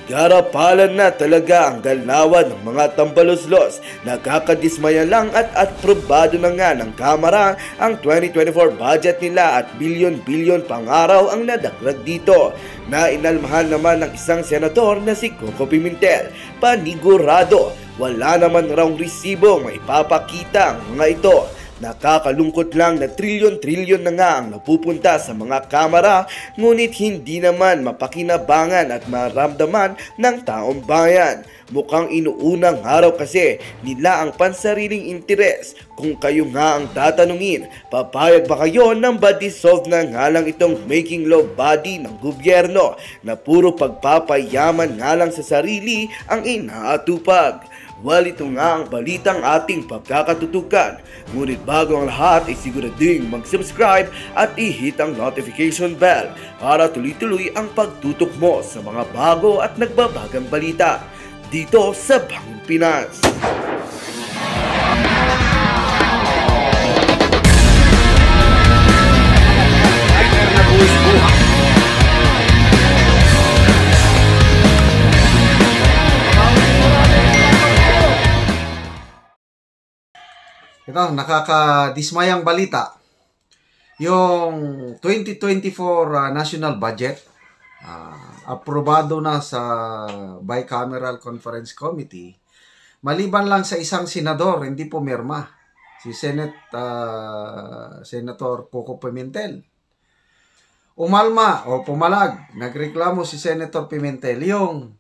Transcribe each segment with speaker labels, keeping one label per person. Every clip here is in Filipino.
Speaker 1: Garapalan na talaga ang galnawan ng mga tambaluslos. Nakakadismaya lang at aprobado na nga ng Kamara ang 2024 budget nila at bilyon-bilyon pang araw ang nadagdag dito. Nainalmahan naman ng isang senador na si Coco Pimentel. Panigurado, wala naman raw resibo may papakita ang mga ito. Nakakalungkot lang na trilyon-trilyon na nga ang napupunta sa mga kamera, ngunit hindi naman mapakinabangan at maramdaman ng taong bayan. Mukhang inuunang araw kasi nila ang pansariling interes. Kung kayo nga ang tatanungin, papayag ba kayo ng ba-dissolve na nga lang itong making law body ng gobyerno na puro pagpapayaman nga lang sa sarili ang inaatupag? Well, ito nga ang balitang ating pagkakatutukan. Ngunit bago ang lahat ay sigurading mag-subscribe at i-hit ang notification bell para tuloy-tuloy ang pagtutok mo sa mga bago at nagbabagang balita dito sa Bangon Pinas.
Speaker 2: Ito, nakakadismayang balita. Yung 2024 national budget, aprobado na sa Bicameral Conference Committee. Maliban lang sa isang senador, hindi pumirma. Si Senator Coco Pimentel. Pumalag, nagreklamo si Senator Pimentel yung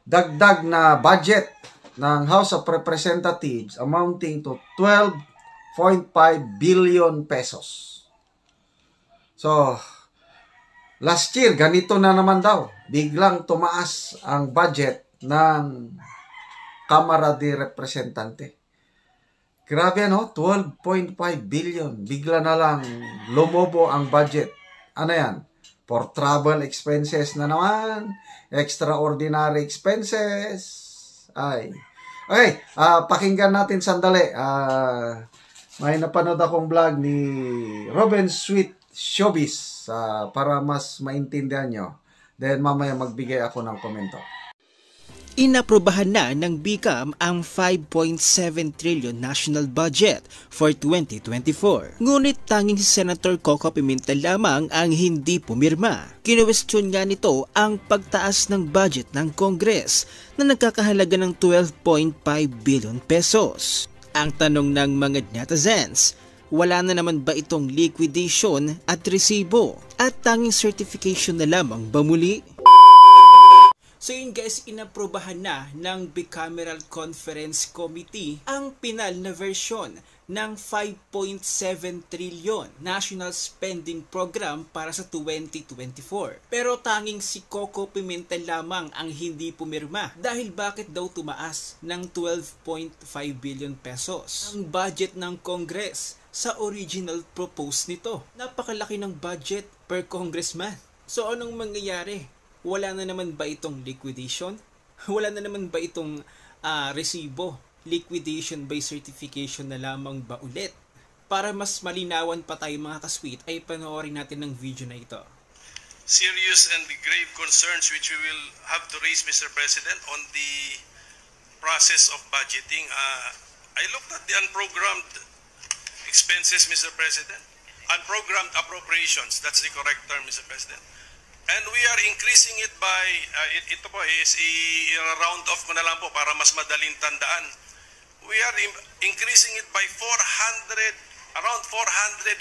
Speaker 2: dagdag na budget ng House of Representatives amounting to 12.5 billion pesos. So, last year, ganito na naman daw. Biglang tumaas ang budget ng Kamara de Representante. Grabe ano, 12.5 billion. Bigla na lang lumobo ang budget. Ano yan? For travel expenses na naman. Extraordinary expenses. Ay. Okay, pakinggan natin sandali. May napanood akong vlog ni Robin Sweet Showbiz para mas maintindihan nyo. Then mamaya magbigay ako ng komento.
Speaker 3: Inaprobahan na ng BICAM ang 5.7 trillion national budget for 2024. Ngunit tanging si Senator Coco Pimentel lamang ang hindi pumirma. Kinuwestiyon nga nito ang pagtaas ng budget ng Congress na nagkakahalaga ng 12.5 billion pesos. Ang tanong ng mga netizens, wala na naman ba itong liquidation at resibo at tanging certification na lamang ba muli? So yun guys, inaprobahan na ng Bicameral Conference Committee ang pinal na version ng 5.7 trillion National Spending Program para sa 2024. Pero tanging si Coco Pimentel lamang ang hindi pumirma. Dahil bakit daw tumaas ng 12.5 billion pesos ang budget ng Congress sa original proposed nito? Napakalaki ng budget per congressman. So anong mangyayari? Wala na naman ba itong liquidation? Wala na naman ba itong resibo? Liquidation by certification na lamang ba ulit? Para mas malinawan pa tayo mga kasweet, ay panoorin natin ng video na ito.
Speaker 4: Serious and grave concerns which we will have to raise, Mr. President, on the process of budgeting. I looked at the unprogrammed expenses, Mr. President. Unprogrammed appropriations, that's the correct term, Mr. President. And we are increasing it by, ito po is i-round off ko na lang po para mas madaling tandaan. We are increasing it by around 450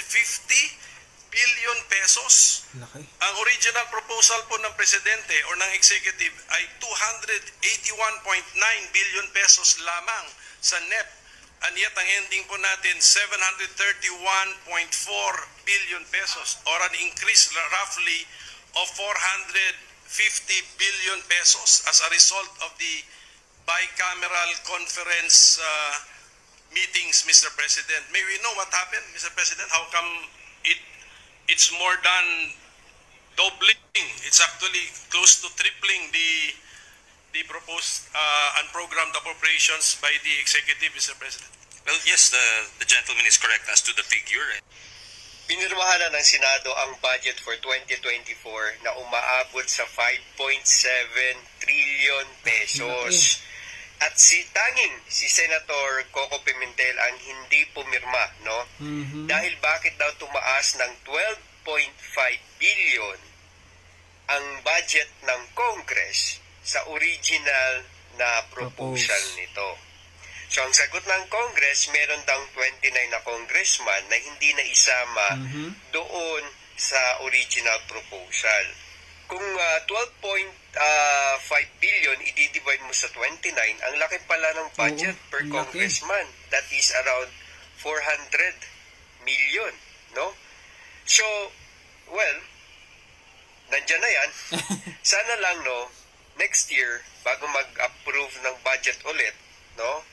Speaker 4: billion pesos.
Speaker 3: Laki.
Speaker 4: Ang original proposal po ng Presidente or ng Executive ay 281.9 billion pesos lamang sa NEP. And yet ang ending po natin 731.4 billion pesos or an increase roughly of 450 billion pesos as a result of the bicameral conference meetings, Mr. President. May we know what happened, Mr. President? How come it's more than doubling? It's actually close to tripling the proposed unprogrammed appropriations by the executive, Mr. President.
Speaker 5: Well, yes, the gentleman is correct as to the figure. Pinirmahan na ng Senado ang budget for 2024 na umaabot sa 5.7 trillion pesos. At tanging si Senator Coco Pimentel ang hindi pumirma, no? Dahil bakit daw tumaas ng 12.5 billion ang budget ng Congress sa original na proposal nito. So ang sagot ng Congress, meron daw 29 na congressman na hindi na isama doon sa original proposal. Kung 12.5 billion i-divide mo sa 29, ang laki pala ng budget per congressman. That is around 400 million, no? So, well, nandyan na yan. Sana lang, no, next year, bago mag-approve ng budget ulit, no,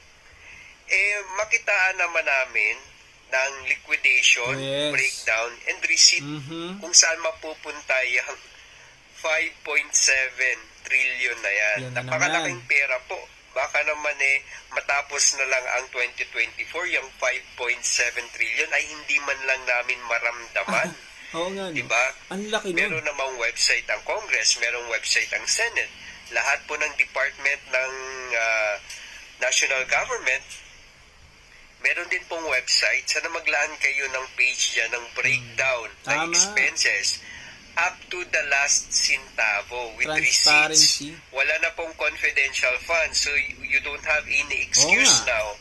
Speaker 5: makitaan naman namin ng liquidation, breakdown, and receipt kung saan mapupunta yung 5.7 trillion na yan. Napakalaking pera po. Baka naman matapos na lang ang 2024, yung 5.7 trillion ay hindi man lang namin maramdaman.
Speaker 3: Oo nga, no?
Speaker 5: Diba?
Speaker 3: Ang laki nun.
Speaker 5: Meron namang website ang Congress, merong website ang Senate. Lahat po ng department ng national government, meron din pong website. Sana maglaan kayo ng page dyan ng breakdown ng expenses up to the last centavo with receipts. Wala na pong confidential funds. So you don't have any excuse now,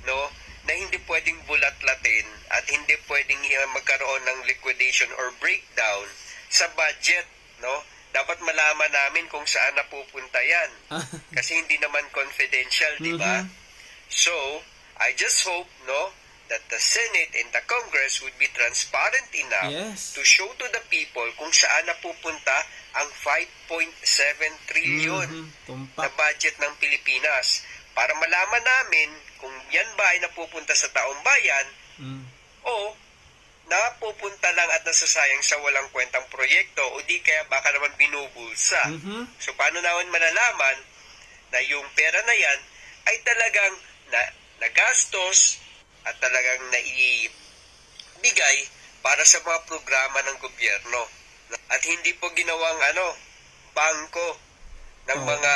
Speaker 5: no, na hindi pwedeng bulat-latin at hindi pwedeng magkaroon ng liquidation or breakdown sa budget, no? Dapat malaman namin kung saan napupunta yan. Kasi hindi naman confidential, di ba? So, I just hope, no, that the Senate and the Congress would be transparent enough to show to the people kung saan napupunta ang 5.7 trillion na budget ng Pilipinas. Para malaman namin kung yan ba ay napupunta sa taong bayan o napupunta lang at nasasayang sa walang kwentang proyekto o di kaya baka naman binubulsa. So paano naman malalaman na yung pera na yan ay talagang nagastos at talagang naibigay para sa mga programa ng gobyerno. At hindi po ginawang bangko ng mga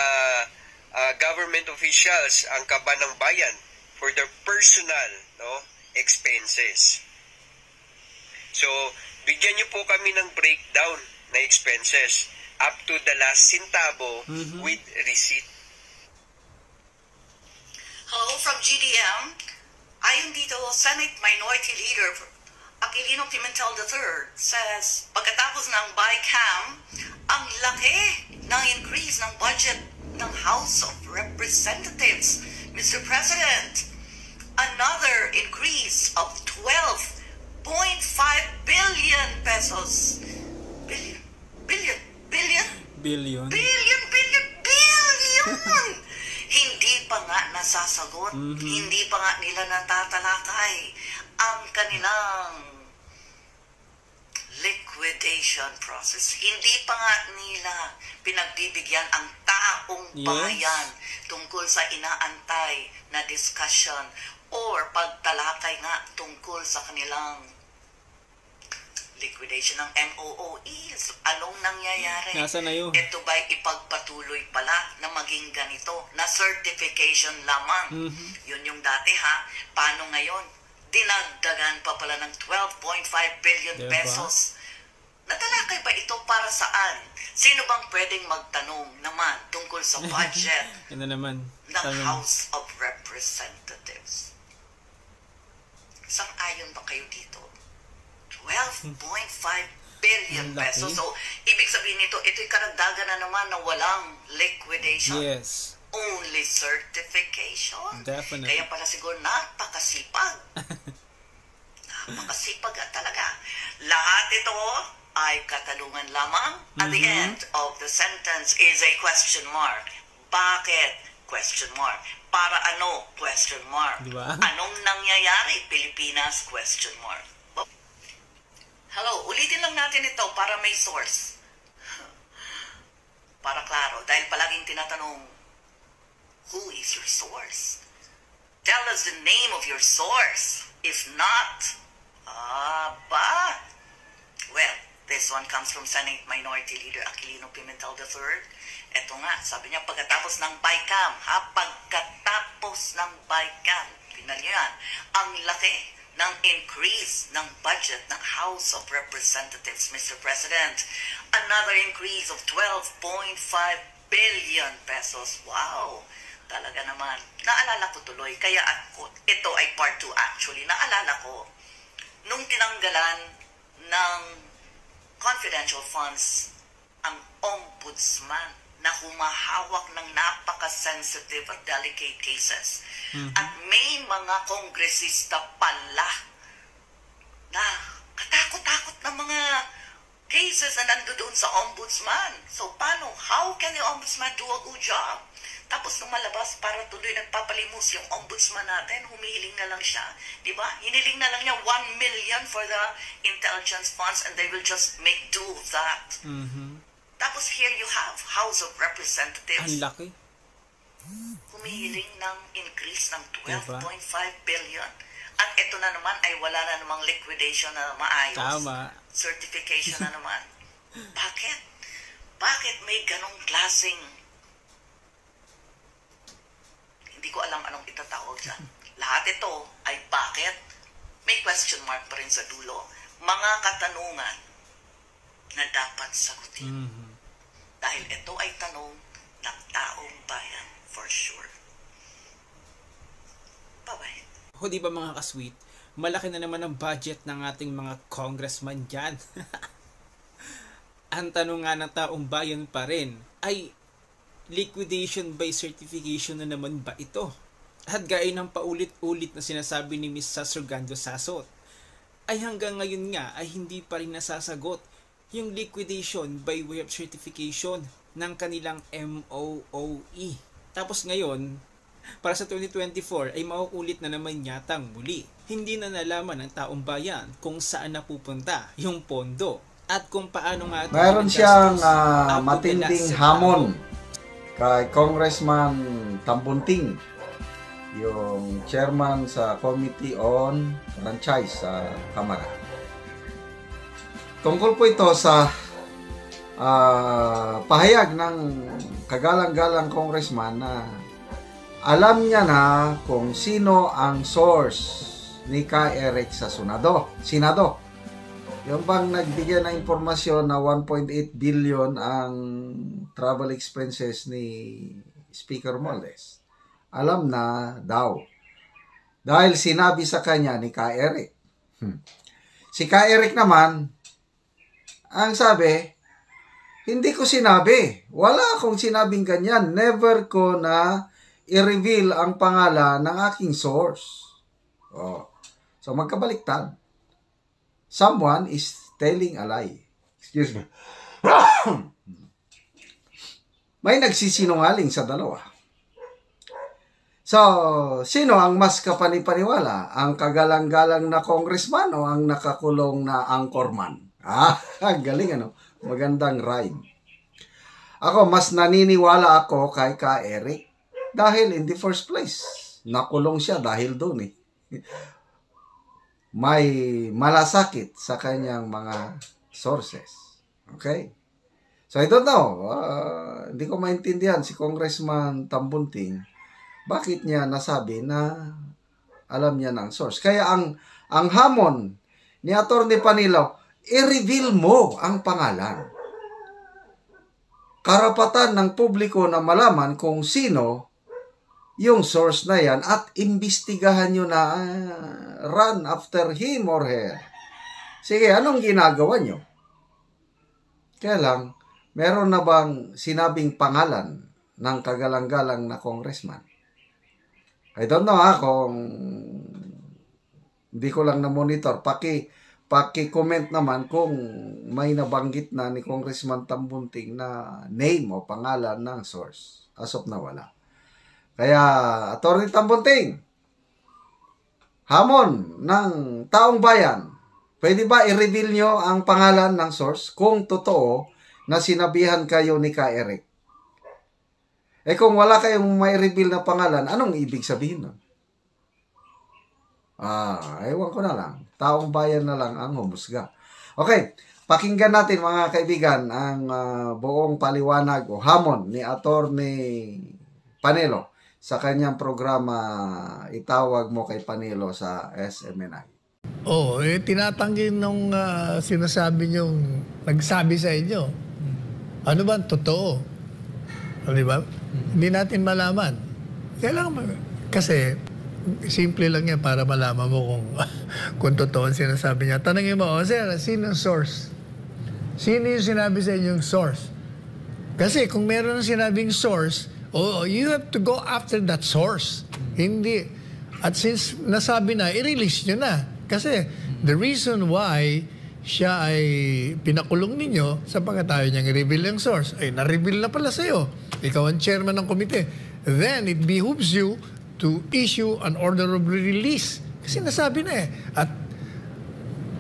Speaker 5: government officials ang kaban ng bayan for their personal expenses. So, bigyan niyo po kami ng breakdown na expenses up to the last centavo with receipt.
Speaker 6: Hello from GDM. Ayon dito, Senate Minority Leader Aquilino Pimentel III says pagkatapos ng BICAM, ang laki ng increase ng budget ng House of Representatives. Mr. President, another increase of 12.5 billion pesos. Billion. Hindi pa nga nasasagot, hindi pa nga nila natatalakay ang kanilang liquidation process. Hindi pa nga nila pinagbibigyan ang taong bayan tungkol sa inaantay na discussion or pagtalakay nga tungkol sa kanilang liquidation ng MOOEs. Anong nangyayari?
Speaker 3: Nasaan na yun?
Speaker 6: Ito ba'y ipagpatuloy pala na maging ganito? Na certification lamang. Yun yung dati ha. Paano ngayon? Dinagdagan pa pala ng 12.5 billion pesos. Natalakay ba ito para saan? Sino bang pwedeng magtanong naman tungkol sa budget
Speaker 3: naman
Speaker 6: ng House of Representatives? Sang-ayon ba kayo dito? 12.5 billion pesos. So, ibig sabihin nito, ito'y karagdagan na naman na walang liquidation.
Speaker 3: Yes.
Speaker 6: Only certification.
Speaker 3: Definitely.
Speaker 6: Kaya pala siguro napakasipag. Napakasipag talaga. Lahat ito ay katanungan lamang. At the end of the sentence is a question mark. Bakit? Question mark. Para ano? Question mark.
Speaker 3: Diba?
Speaker 6: Anong nangyayari? Pilipinas? Question mark. Hello, ulitin lang natin ito para may source. Para klaro, dahil palaging tinatanong, who is your source? Tell us the name of your source. If not, Aba! Well, this one comes from Senate Minority Leader Aquilino Pimentel III. Ito nga, sabi niya, pagkatapos ng BICAM, pagkatapos ng BICAM, tingnan niyo yan, ang laki ng increase ng budget ng House of Representatives, Mr. President. Another increase of 12.5 billion pesos. Wow! Talaga naman. Naalala ko tuloy, kaya ako, ito ay part 2 actually. Naalala ko, nung tinanggalan ng confidential funds ang ombudsman na humahawak ng napaka-sensitive at delicate cases. At may mga kongresista pala na katakot-takot na mga cases na nando doon sa ombudsman. So paano? How can the ombudsman do a good job? Tapos nung malabas, para tuloy nagpapalimos yung ombudsman natin, humihiling na lang siya. Diba? Hiniling na lang niya 1 million for the intelligence funds and they will just make do of that. Tapos here you have House of Representatives.
Speaker 3: Ang laki.
Speaker 6: Humihiling ng increase ng 12.5 billion. At ito na naman ay wala na namang liquidation na maayos.
Speaker 3: Tama.
Speaker 6: Certification na naman. Bakit? Bakit may ganong klaseng... Hindi ko alam anong itatawag dyan. Lahat ito ay bakit? May question mark pa rin sa dulo. Mga katanungan na dapat sagutin. Dahil ito ay tanong ng taong bayan for sure. Bye-bye.
Speaker 3: O di ba mga kasweet, malaki na naman ang budget ng ating mga congressman dyan. Ang tanong nga ng taong bayan pa rin ay, liquidation by certification na naman ba ito? At gaya ng paulit-ulit na sinasabi ni Ms. Sasurgando Sasot, ay hanggang ngayon nga ay hindi pa rin nasasagot yung liquidation by way of certification ng kanilang MOOE. Tapos ngayon, para sa 2024 ay mauulit na naman yatang muli. Hindi na nalaman ng taong bayan kung saan napupunta yung pondo at kung paano nga
Speaker 2: mayroon siyang matinding hamon kay Congressman Tambunting, yung chairman sa Committee on Franchise sa Kamara. Tungkol po ito sa pahayag ng kagalang-galang congressman na alam niya na kung sino ang source ni Ka Eric sa Senado. Yung bang nagbigay ng impormasyon na 1.8 billion ang travel expenses ni Speaker Moldes. Alam na daw. Dahil sinabi sa kanya ni Ka Eric. Si Ka Eric naman, ang sabi, hindi ko sinabi. Wala akong sinabing ganyan. Never ko na i-reveal ang pangalan ng aking source. So magkabaliktad. Someone is telling a lie. Excuse me. May nagsisinungaling sa dalawa. So, sino ang mas kapanipaniwala? Ang kagalang-galang na congressman o ang nakakulong na anchorman? Galing ano? Magandang rhyme. Ako, mas naniniwala ako kay Ka Eric dahil in the first place, nakulong siya dahil doon eh. May malasakit sa kanyang mga sources. Okay? So, I don't know. Hindi ko maintindihan si Congressman Tambunting bakit niya nasabi na alam niya ng source. Kaya ang hamon ni Atty. Panilo, i-reveal mo ang pangalan. Karapatan ng publiko na malaman kung sino yung source na yan at imbestigahan nyo na run after him or her. Sige, anong ginagawa nyo? Kaya lang, meron na bang sinabing pangalan ng kagalang-galang na congressman? I don't know kung hindi ko lang na-monitor. Paki-comment naman kung may nabanggit na ni Congressman Tambunting na name o pangalan ng source. As of na wala. Kaya, Atty. Tambunting, hamon ng taong bayan, pwede ba i-reveal nyo ang pangalan ng source kung totoo na sinabihan kayo ni Ka Eric? Kung wala kayong may reveal na pangalan, anong ibig sabihin nun? Ewan ko na lang. Taong bayan na lang ang humusga. Okay, pakinggan natin mga kaibigan ang buong paliwanag o hamon ni Attorney Panelo sa kanyang programa Itawag Mo Kay Panelo sa SMNI.
Speaker 7: Tinatanggi nung sinasabi niyong nagsabi sa inyo. Ano ba totoo? Di ba? Hindi natin malaman. Kasi simple lang yan para malaman mo kung totoo ang sinasabi niya. Tanungin mo, sir, sino ang source? Sino yung sinabi sa inyong source? Kasi kung meron ng sinabing source, you have to go after that source. Hindi. At since nasabi na, i-release nyo na. Kasi the reason why siya ay pinakulong ninyo sapagkat tayo niyang i-reveal yung source. Na-reveal na pala sa'yo. Ikaw ang chairman ng komite. Then, it behooves you to issue an order of release. Kasi nasabi na At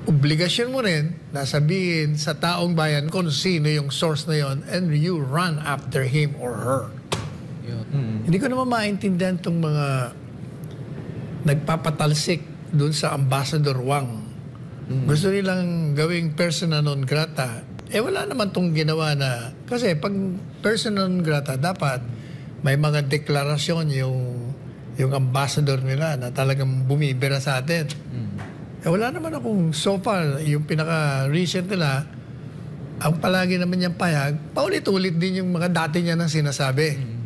Speaker 7: obligasyon mo rin na sabihin sa taong bayan kung sino yung source na yon and you run after him or her. Hindi ko naman maintindihan itong mga nagpapatalsik dun sa Ambassador Wang. Gusto nilang gawing persona non grata. Wala naman itong ginawa na... Kasi pag persona non grata, dapat may mga deklarasyon yung ambassador nila na talagang bumibira sa atin. Wala naman akong so far, yung pinaka-recent nila, ang palagi naman niyang payag, paulit-ulit din yung mga dati niya nang sinasabi.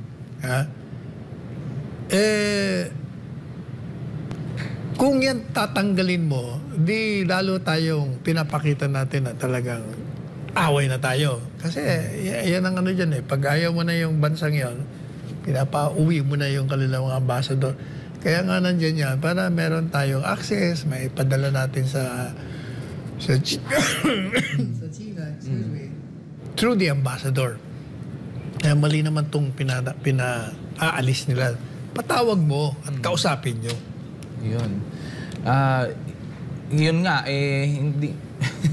Speaker 7: Kung yan tatanggalin mo, di lalo tayong pinapakita natin na talagang away na tayo. Kasi yan ang ano dyan Pag ayaw mo na yung bansang yon, pinapa-uwi mo na yung kanilang mga ambassador. Kaya nga nandiyan yan, para meron tayong access, may padala natin sa China, through the ambassador. Kaya mali naman itong pinaalis nila. Patawag mo at kausapin nyo.
Speaker 8: Yun nga, hindi...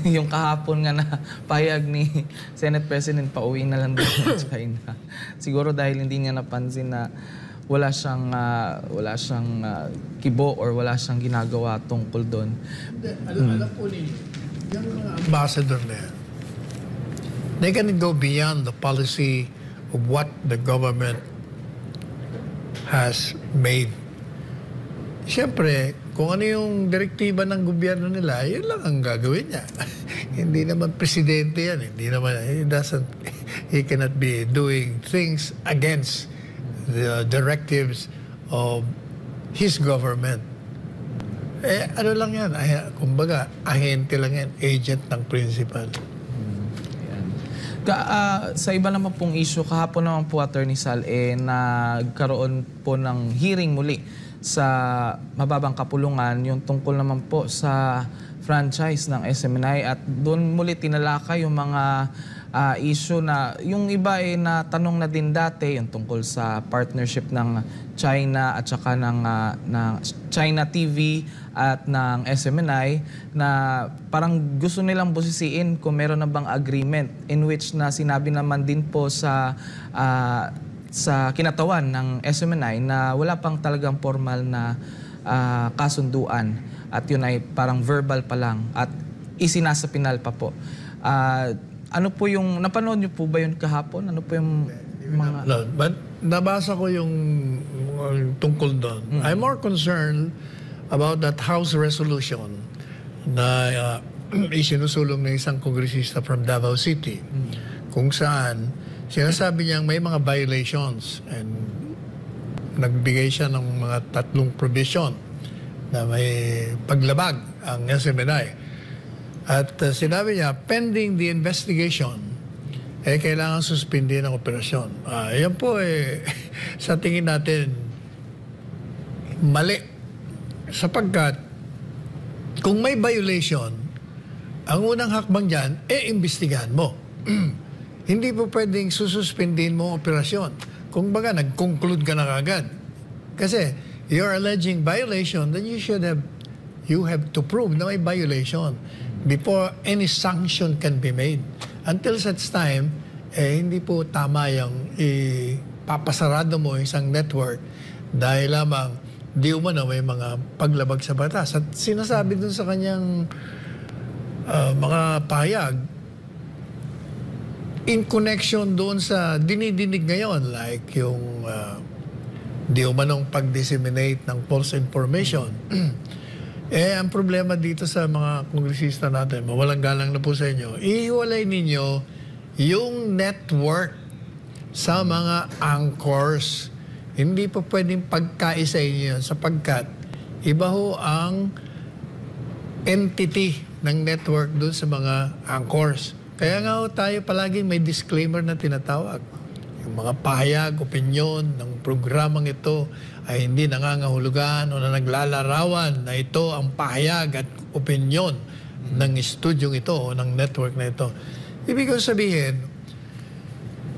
Speaker 8: yung kahapon nga na payag ni Senate President pauwi na lang din sa China. Siguro dahil hindi niya napansin na wala siyang kibo or wala siyang ginagawa tungkol doon.
Speaker 7: Alam po ninyo, yung mga ambassador na yan, they can go beyond the policy of what the government has made. Siyempre, kung ano yung direktiba ng gobyerno nila, yun lang ang gagawin niya. Hindi naman presidente yan. Hindi naman, he cannot be doing things against the directives of his government. Ano lang yan? Kumbaga, ahente lang yan. Agent ng principal.
Speaker 8: Sa iba naman pong issue, kahapon naman po, Attorney Sal, nagkaroon po ng hearing muli sa mababang kapulungan, yung tungkol naman po sa franchise ng SMNI at doon muli tinalakay yung mga issue na yung iba na tanong na din dati, yung tungkol sa partnership ng China at saka ng China TV at ng SMNI na parang gusto nilang busisiin kung meron na bang agreement in which na sinabi naman din po sa kinatawan ng SMNI na wala pang talagang formal na kasunduan at yun ay parang verbal pa lang at isinasapinal pa po. Ano po yung, napanood niyo po ba yun kahapon? Ano po yung mga...
Speaker 7: No, but nabasa ko yung tungkol doon. I'm more concerned about that House resolution na isinusulong ng isang kongresista from Davao City kung saan sinasabi niyang may mga violations and nagbigay siya ng mga 3 provision na may paglabag ang SMNI. At sinabi niya, pending the investigation, kailangan suspindi ng operasyon. Yan po sa tingin natin, mali. Sapagkat, kung may violation, ang unang hakbang dyan, imbestigahan mo. Hindi po pwedeng sususpendin mo ang operasyon. Kung baga, nag-conclude ka na kagad. Kasi, you're alleging violation, then you have to prove na may violation before any sanction can be made. Until such time, hindi po tama yung papasarado mo isang network dahil lamang di umano may mga paglabag sa batas. At sinasabi dun sa kanyang mga pahayag, in connection doon sa dinidinig ngayon, like yung di umanong pag-disseminate ng false information. Ang problema dito sa mga kongresista natin, mawalang galang na po sa inyo, ihiwalay ninyo yung network sa mga anchors. Hindi pa pwedeng pagkaisa inyo sapagkat iba ho ang entity ng network doon sa mga anchors. Kaya nga ho tayo palagi may disclaimer na tinatawag. Yung mga pahayag, opinyon ng programang ito ay hindi nangangahulugan o na naglalarawan na ito ang pahayag at opinyon ng studyong ito o ng network na ito. Ibig sabihin,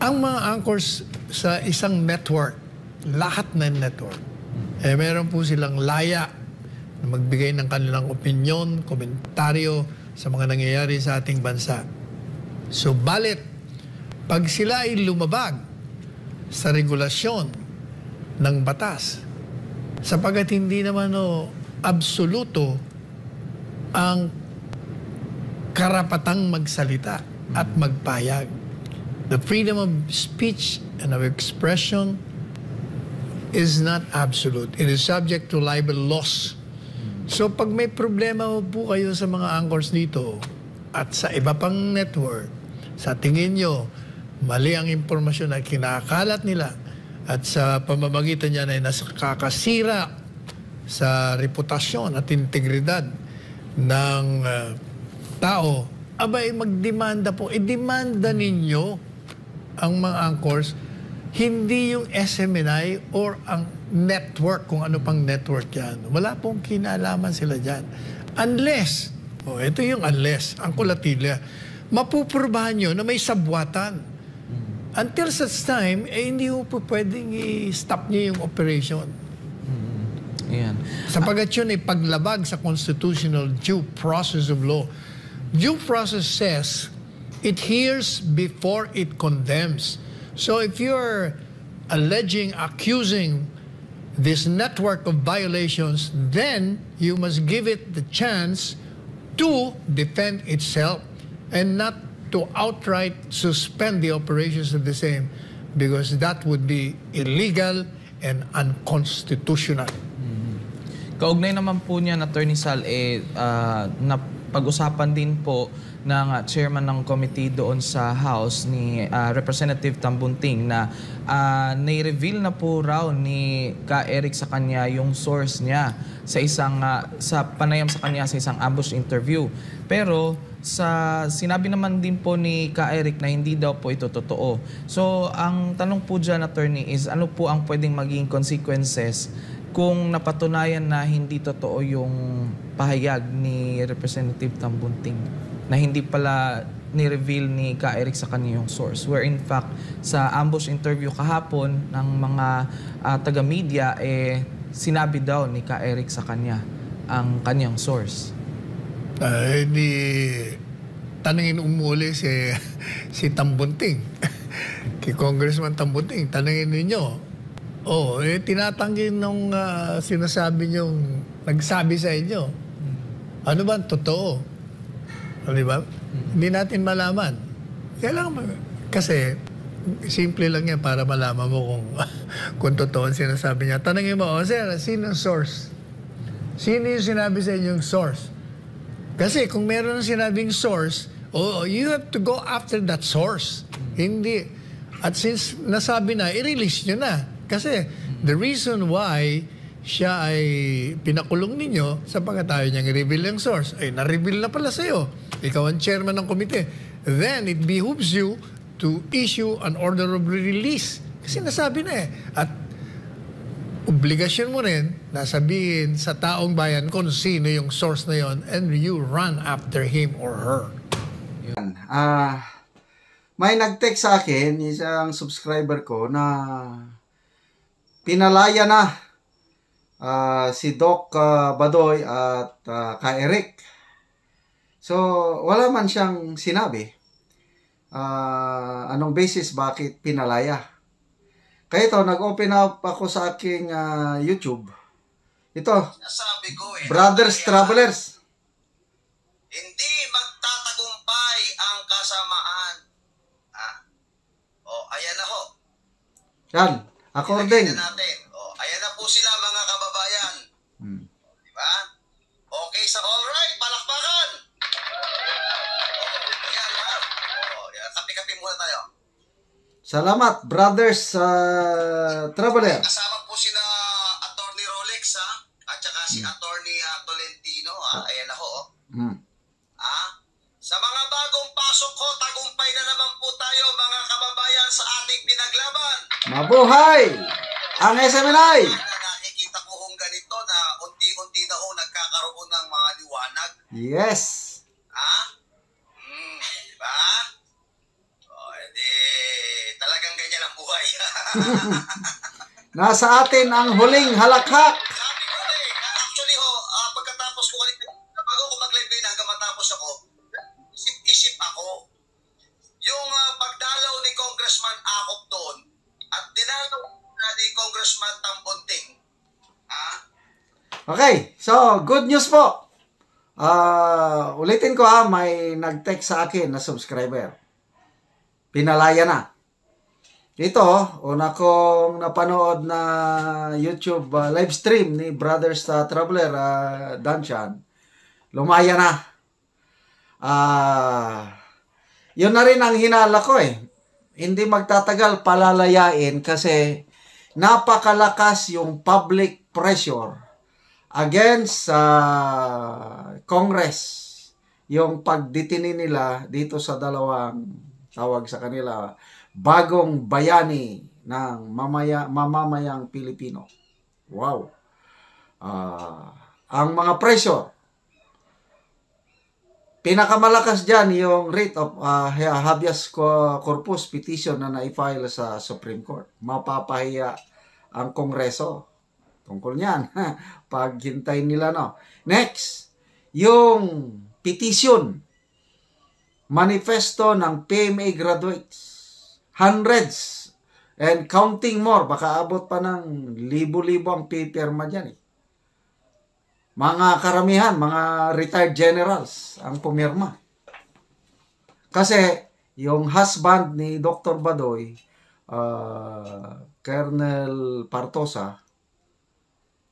Speaker 7: ang mga anchors sa isang network, lahat ng network, meron po silang laya na magbigay ng kanilang opinyon, komentaryo sa mga nangyayari sa ating bansa. Subalit, pag sila ay lumabag sa regulasyon ng batas, sapagat hindi naman absoluto ang karapatang magsalita at magpahayag. The freedom of speech and of expression is not absolute. It is subject to libel laws. So pag may problema po kayo sa mga anchors dito at sa iba pang network, sa tingin nyo, mali ang impormasyon na kinakalat nila at sa pamamagitan niya ay nakakasira sa reputasyon at integridad ng tao, abay magdemanda po. I-demanda ninyo ang mga anchors, hindi yung SMNI or ang network, kung ano pang network yan. Wala pong kinalaman sila dyan. Unless, ito yung unless, ang kulatila, mapupurbahan nyo na may sabwatan. Until such time, hindi po pwedeng i-stop nyo yung operation.
Speaker 8: Ayan.
Speaker 7: Sapagat yun ay paglabag sa constitutional due process of law. Due process says, it hears before it condemns. So if you're accusing this network of violations, then you must give it the chance to defend itself and not to outright suspend the operations of the same, because that would be illegal and unconstitutional.
Speaker 8: Kaugnay naman po niya, Attorney Sal, na pag-usapan din po ng chairman ng committee doon sa House ni Representative Tambunting na nai-reveal na po raw ni Ka Eric sa kanya yung source niya sa panayam sa kanya sa isang ambush interview. Pero sinabi naman din po ni Ka Eric na hindi daw po ito totoo. So ang tanong po dyan, Attorney, is ano po ang pwedeng maging consequences kung napatunayan na hindi totoo yung pahayag ni Representative Tambunting, na hindi pala ni-reveal ni Ka Eric sa kanya yung source, where in fact sa ambush interview kahapon ng mga taga-media, sinabi daw ni Ka Eric sa kanya ang kanyang source.
Speaker 7: Tanungin umuli si Tambunting, kay Congressman Tambunting, tanungin ninyo, tinatanggi nung sinasabi niyong nagsabi sa inyo. Ano ba ang totoo? Di ba? Hindi natin malaman. Kasi simple lang yan para malaman mo kung totoo ang sinasabi niya. Tanungin mo, sir, sino ang source? Sino yung sinabi sa inyong source? Kasi kung meron ng sinabing source, you have to go after that source. Hindi. At since nasabi na, i-release nyo na. Kasi the reason why siya ay pinakulong ninyo sa pagkatayo niyang i-reveal yung source, ay na-reveal na pala sa'yo. Ikaw ang chairman ng komite. Then it behooves you to issue an order of release. Kasi nasabi na At obligasyon mo rin na sabihin sa taong bayan kung sino yung source na yon, and you run after him or her.
Speaker 2: May nag-text sa akin, isang subscriber ko, na pinalaya na si Doc Badoy at Ka Eric. So, wala man siyang sinabi anong basis bakit pinalaya. Kaya ito, nag-open up ako sa aking YouTube Ito,
Speaker 9: Sabi ko
Speaker 2: Brothers Travelers.
Speaker 9: Hindi magtatagumpay ang kasamaan. Ayan na ho.
Speaker 2: Yan, according.
Speaker 9: Ilagay na natin. Ayan na po sila mga kababayan. Diba? Okay, so alright, palakpakan. Yan ha. Kapi-kapi muna tayo.
Speaker 2: Salamat, Brothers Traveler.
Speaker 9: Kasama po sina Attorney Rolex ha, at saka si Attorney Tolentino ha. Ayan na ho. Sa mga bagong pasok ko, tagumpay na naman po tayo mga kababayan sa ating pinaglaban.
Speaker 2: Mabuhay ang SMNI.
Speaker 9: Nakikita ko hong ganito na unti-unti na ho nagkakaroon ng mga liwanag.
Speaker 2: Yes.
Speaker 9: Diba? Edi, talagang ganyan ang buhay.
Speaker 2: Nasa atin ang huling halakhak.
Speaker 9: Sabi ko na actually ho, pagkatapos ko bago ko mag-live din hanggang matapos ako, isip ako. Yung pagdalaw ni Congressman Acop doon at dinalaw ni Congressman Tambonting.
Speaker 2: Okay, so good news po. Ulitin ko may nag-text sa akin na subscriber. Pinalaya na. Ito, una kong napanood na YouTube live stream ni Brothers Traveler Danshan. Lumaya na. Yun na rin ang hinala ko Hindi magtatagal palalayain kasi napakalakas yung public pressure against Congress. Yung pagditini nila dito sa dalawang tawag sa kanila bagong bayani ng mamamayang Pilipino. Wow. Ang mga pressure, pinakamalakas dyan yung writ of habeas corpus petition na na-file sa Supreme Court. Mapapahiya ang Kongreso tungkol niyan. Paghintay nila, no? Next, yung petition, manifesto ng PMA graduates. Hundreds and counting more. Baka abot pa ng libo-libo ang pipirma dyan Mga karamihan, mga retired generals ang pumirma. Kasi yung husband ni Dr. Badoy, Colonel Partosa,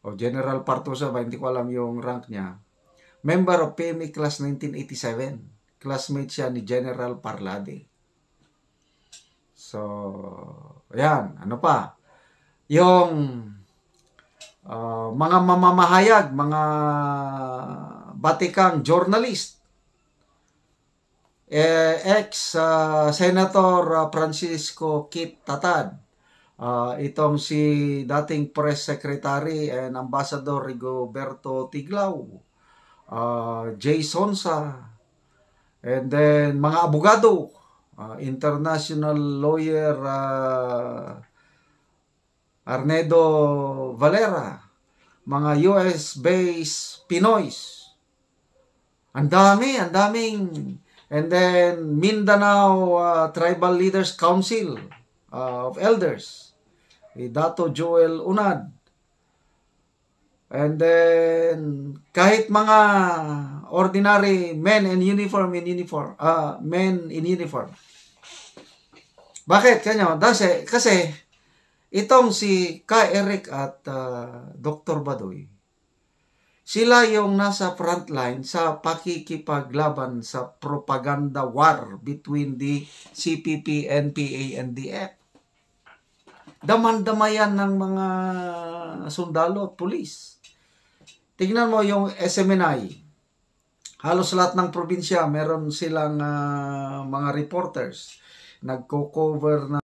Speaker 2: o General Partosa ba, hindi ko alam yung rank niya, member of PMA Class 1987. Classmate siya ni General Parlade. So, ayan, ano pa? Yung mga mamamahayag, mga batikang journalist, ex-Senator Francisco Kit Tatad, itong si dating Press Secretary and Ambassador Rigoberto Tiglao, Jay Sonsa, and then mga abogado, international lawyer Arnedo Valera, mga US-based Pinoys. Ang daming. And then Mindanao Tribal Leaders Council of Elders, Dato Joel Unad. And then kahit mga ordinary men in uniform, Bakit kanyo? Kasi itong si Ka Eric at Dr. Badoy, sila yung nasa frontline sa pakikipaglaban sa propaganda war between the CPP, NPA, and DF. Daman-damayan ng mga sundalo at pulis. Tingnan mo yung SMNI. Halos lahat ng probinsya, meron silang mga reporters. Nagko-cover na